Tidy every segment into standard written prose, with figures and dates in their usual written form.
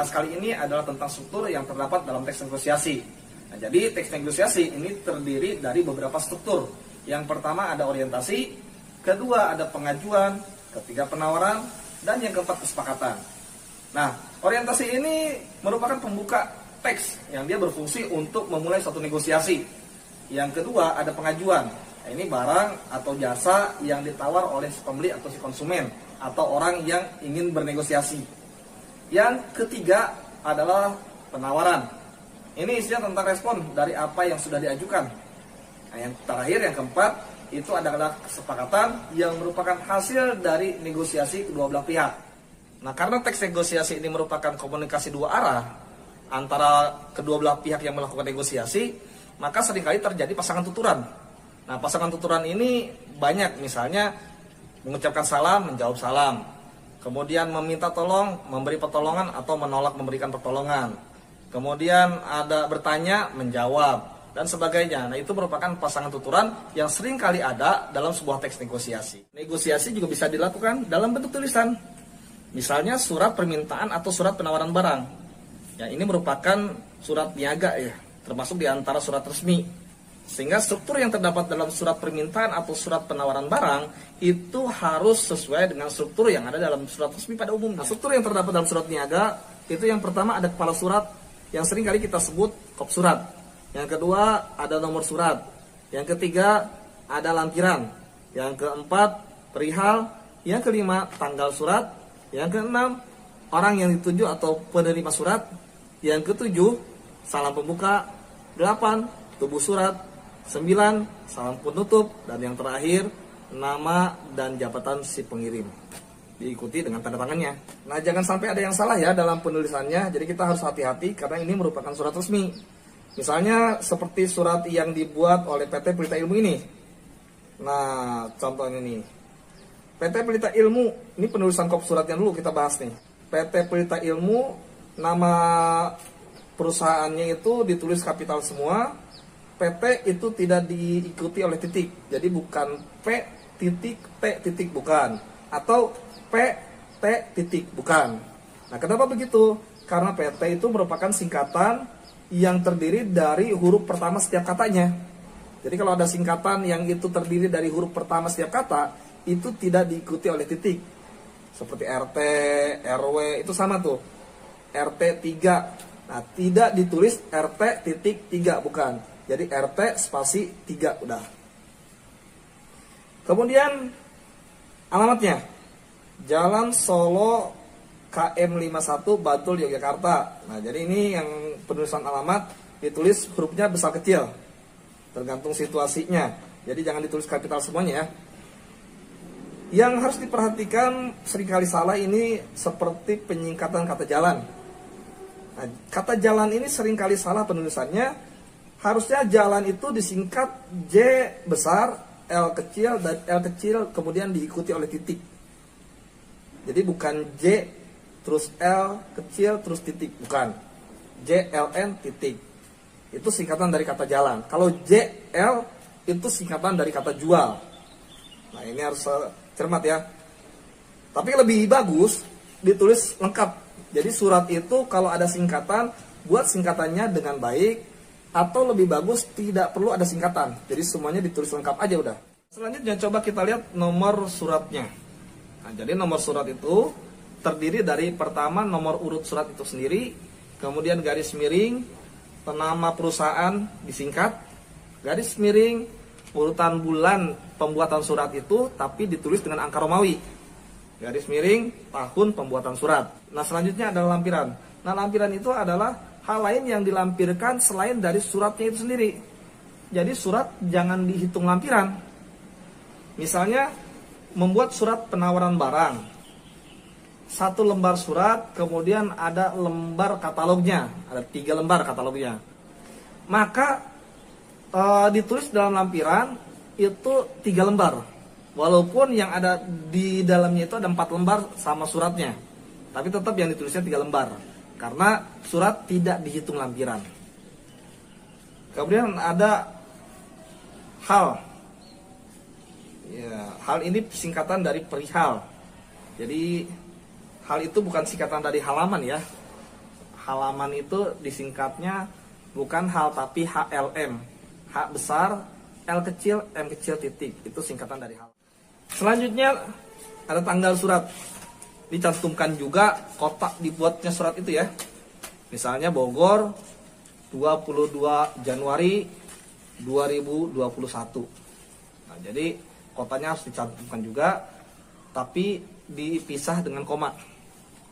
Kali ini adalah tentang struktur yang terdapat dalam teks negosiasi. Nah, jadi teks negosiasi ini terdiri dari beberapa struktur. Yang pertama ada orientasi, kedua ada pengajuan, ketiga penawaran, dan yang keempat kesepakatan. Nah, orientasi ini merupakan pembuka teks yang dia berfungsi untuk memulai suatu negosiasi. Yang kedua ada pengajuan. Nah, ini barang atau jasa yang ditawar oleh si pembeli atau si konsumen atau orang yang ingin bernegosiasi. Yang ketiga adalah penawaran. Ini isinya tentang respon dari apa yang sudah diajukan. Nah, yang terakhir, yang keempat, itu adalah kesepakatan yang merupakan hasil dari negosiasi kedua belah pihak. Nah, karena teks negosiasi ini merupakan komunikasi dua arah antara kedua belah pihak yang melakukan negosiasi, maka seringkali terjadi pasangan tuturan. Nah, pasangan tuturan ini banyak, misalnya mengucapkan salam, menjawab salam. Kemudian meminta tolong, memberi pertolongan atau menolak memberikan pertolongan. Kemudian ada bertanya, menjawab, dan sebagainya. Nah, itu merupakan pasangan tuturan yang sering kali ada dalam sebuah teks negosiasi. Negosiasi juga bisa dilakukan dalam bentuk tulisan. Misalnya surat permintaan atau surat penawaran barang. Ya, ini merupakan surat niaga ya, termasuk di antara surat resmi. Sehingga struktur yang terdapat dalam surat permintaan atau surat penawaran barang itu harus sesuai dengan struktur yang ada dalam surat resmi pada umumnya. Nah, struktur yang terdapat dalam surat niaga itu yang pertama ada kepala surat yang sering kali kita sebut kop surat. Yang kedua ada nomor surat. Yang ketiga ada lampiran. Yang keempat perihal. Yang kelima tanggal surat. Yang keenam orang yang dituju atau penerima surat. Yang ketujuh salam pembuka. 8 tubuh surat. 9 salam penutup, dan yang terakhir nama dan jabatan si pengirim, diikuti dengan tanda tangannya. Nah, jangan sampai ada yang salah ya dalam penulisannya. Jadi kita harus hati-hati karena ini merupakan surat resmi. Misalnya seperti surat yang dibuat oleh PT Pelita Ilmu ini. Nah, contohnya nih, PT Pelita Ilmu, ini penulisan kop suratnya dulu kita bahas nih. PT Pelita Ilmu, nama perusahaannya itu ditulis kapital semua. PT itu tidak diikuti oleh titik, jadi bukan P titik T titik, bukan, atau P T titik, bukan. Nah, kenapa begitu? Karena PT itu merupakan singkatan yang terdiri dari huruf pertama setiap katanya. Jadi kalau ada singkatan yang itu terdiri dari huruf pertama setiap kata, itu tidak diikuti oleh titik. Seperti RT, RW, itu sama tuh, RT 3. Nah, tidak ditulis RT titik 3, bukan. Jadi RT spasi 3 udah. Kemudian alamatnya Jalan Solo KM 51 Bantul Yogyakarta. Nah, jadi ini yang penulisan alamat ditulis hurufnya besar kecil, tergantung situasinya. Jadi jangan ditulis kapital semuanya ya. Yang harus diperhatikan seringkali salah ini seperti penyingkatan kata jalan. Nah, kata jalan ini seringkali salah penulisannya. Harusnya jalan itu disingkat J besar, L kecil, dan L kecil kemudian diikuti oleh titik. Jadi bukan J terus L kecil terus titik, bukan. J L N titik. Itu singkatan dari kata jalan. Kalau J L itu singkatan dari kata jual. Nah, ini harus cermat ya. Tapi lebih bagus ditulis lengkap. Jadi surat itu kalau ada singkatan, buat singkatannya dengan baik. Atau lebih bagus tidak perlu ada singkatan. Jadi semuanya ditulis lengkap aja udah. Selanjutnya coba kita lihat nomor suratnya. Nah, jadi nomor surat itu terdiri dari pertama nomor urut surat itu sendiri, kemudian garis miring, nama perusahaan disingkat, garis miring, urutan bulan pembuatan surat itu tapi ditulis dengan angka Romawi, garis miring, tahun pembuatan surat. Nah, selanjutnya adalah lampiran. Nah, lampiran itu adalah hal lain yang dilampirkan selain dari suratnya itu sendiri. Jadi surat jangan dihitung lampiran. Misalnya membuat surat penawaran barang, 1 lembar surat, kemudian ada lembar katalognya, ada 3 lembar katalognya. Maka ditulis dalam lampiran itu 3 lembar. Walaupun yang ada di dalamnya itu ada 4 lembar sama suratnya, tapi tetap yang ditulisnya 3 lembar, karena surat tidak dihitung lampiran. Kemudian ada hal. Ya, hal ini singkatan dari perihal. Jadi hal itu bukan singkatan dari halaman ya. Halaman itu disingkatnya bukan hal tapi HLM. H besar, L kecil, M kecil titik. Itu singkatan dari hal. Selanjutnya ada tanggal surat. Dicantumkan juga kotak dibuatnya surat itu ya. Misalnya Bogor 22 Januari 2021. Nah, jadi kotanya harus dicantumkan juga, tapi dipisah dengan koma.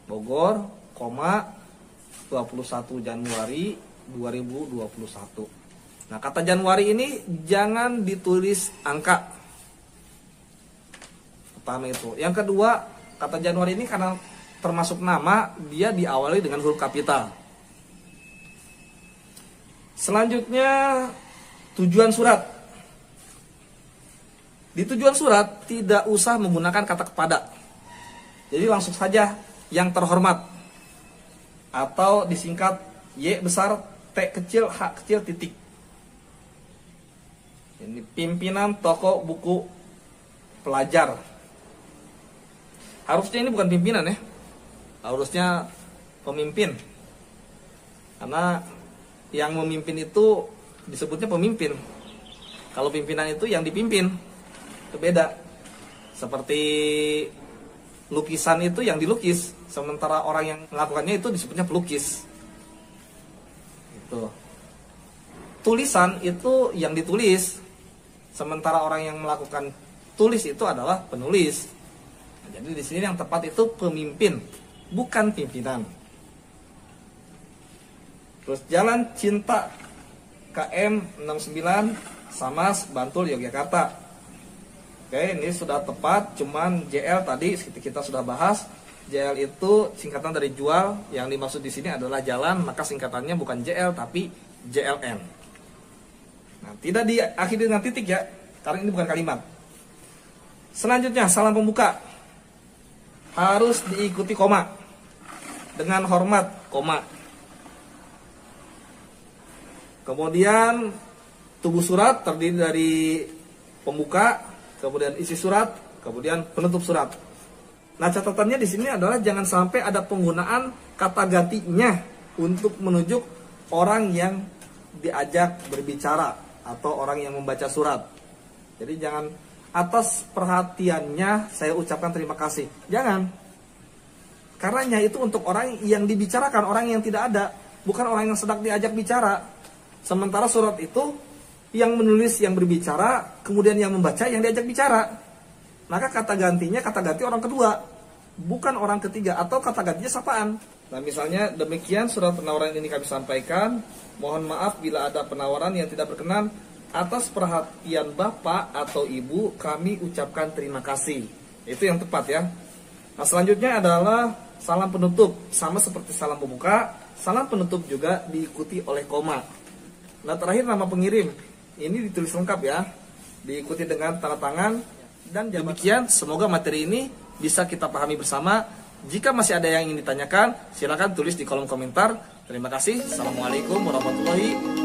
Bogor, koma 21 Januari 2021. Nah, kata Januari ini jangan ditulis angka. Pertama itu. Yang kedua, kata Januari ini karena termasuk nama, dia diawali dengan huruf kapital. Selanjutnya tujuan surat. Di tujuan surat tidak usah menggunakan kata kepada. Jadi langsung saja yang terhormat, atau disingkat Y besar, T kecil, H kecil, titik. Ini pimpinan toko buku pelajar. Harusnya ini bukan pimpinan ya, harusnya pemimpin, karena yang memimpin itu disebutnya pemimpin. Kalau pimpinan itu yang dipimpin, itu beda. Seperti lukisan itu yang dilukis, sementara orang yang melakukannya itu disebutnya pelukis. Itu. Tulisan itu yang ditulis, sementara orang yang melakukan tulis itu adalah penulis. Nah, jadi di sini yang tepat itu pemimpin, bukan pimpinan. Terus Jalan Cinta KM 69 Samas, Bantul, Yogyakarta. Oke, ini sudah tepat, cuman JL tadi kita sudah bahas. JL itu singkatan dari jual, yang dimaksud di sini adalah jalan, maka singkatannya bukan JL tapi JLN. Nah, tidak diakhiri dengan titik ya, karena ini bukan kalimat. Selanjutnya, salam pembuka harus diikuti koma. Dengan hormat, koma. Kemudian tubuh surat terdiri dari pembuka, kemudian isi surat, kemudian penutup surat. Nah, catatannya di sini adalah jangan sampai ada penggunaan kata gantinya untuk menunjuk orang yang diajak berbicara atau orang yang membaca surat. Jadi jangan atas perhatiannya saya ucapkan terima kasih. Jangan. Karenanya itu untuk orang yang dibicarakan, orang yang tidak ada, bukan orang yang sedang diajak bicara. Sementara surat itu yang menulis yang berbicara, kemudian yang membaca yang diajak bicara. Maka kata gantinya kata ganti orang kedua, bukan orang ketiga, atau kata gantinya sapaan. Nah, misalnya demikian surat penawaran ini kami sampaikan. Mohon maaf bila ada penawaran yang tidak berkenan. Atas perhatian Bapak atau Ibu kami ucapkan terima kasih. Itu yang tepat ya. Nah, selanjutnya adalah salam penutup. Sama seperti salam pembuka, salam penutup juga diikuti oleh koma. Nah, terakhir nama pengirim. Ini ditulis lengkap ya, diikuti dengan tanda tangan dan jabatan. Demikian, semoga materi ini bisa kita pahami bersama. Jika masih ada yang ingin ditanyakan, silakan tulis di kolom komentar. Terima kasih. Assalamualaikum warahmatullahi wabarakatuh.